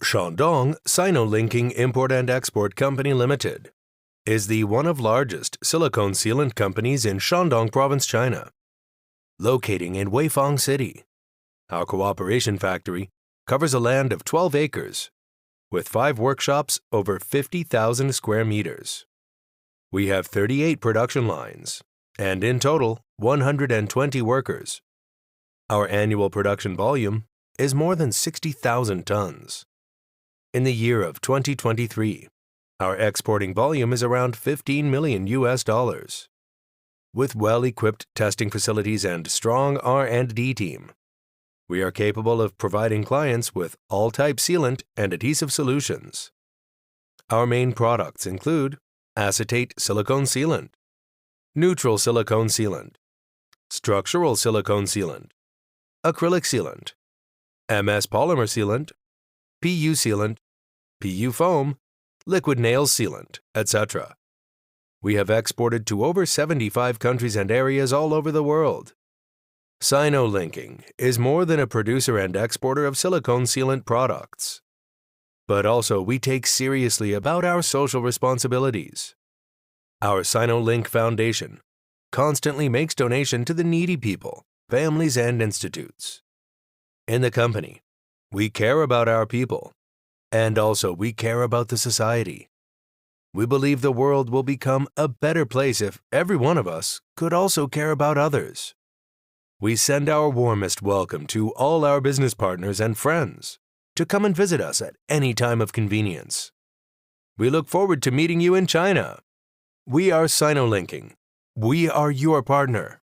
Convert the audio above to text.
Shandong SINOLINK Import and Export Company Limited is the one of largest silicone sealant companies in Shandong Province, China, locating in Weifang City. Our cooperation factory covers a land of 12 acres, with 5 workshops over 50,000 square meters. We have 38 production lines, and in total, 120 workers. Our annual production volume is more than 60,000 tons. In the year of 2023, our exporting volume is around $15 million. With well-equipped testing facilities and strong R&D team, we are capable of providing clients with all-type sealant and adhesive solutions. Our main products include acetate silicone sealant, neutral silicone sealant, structural silicone sealant, acrylic sealant, MS polymer sealant, PU sealant, PU foam, liquid nail sealant, etc. We have exported to over 75 countries and areas all over the world. SINOLINK is more than a producer and exporter of silicone sealant products, but also we take seriously about our social responsibilities. Our SINOLINK Foundation constantly makes donation to the needy people, families, and institutes. In the company, we care about our people, and also we care about the society. We believe the world will become a better place if every one of us could also care about others. We send our warmest welcome to all our business partners and friends to come and visit us at any time of convenience. We look forward to meeting you in China. We are SINOLINK. We are your partner.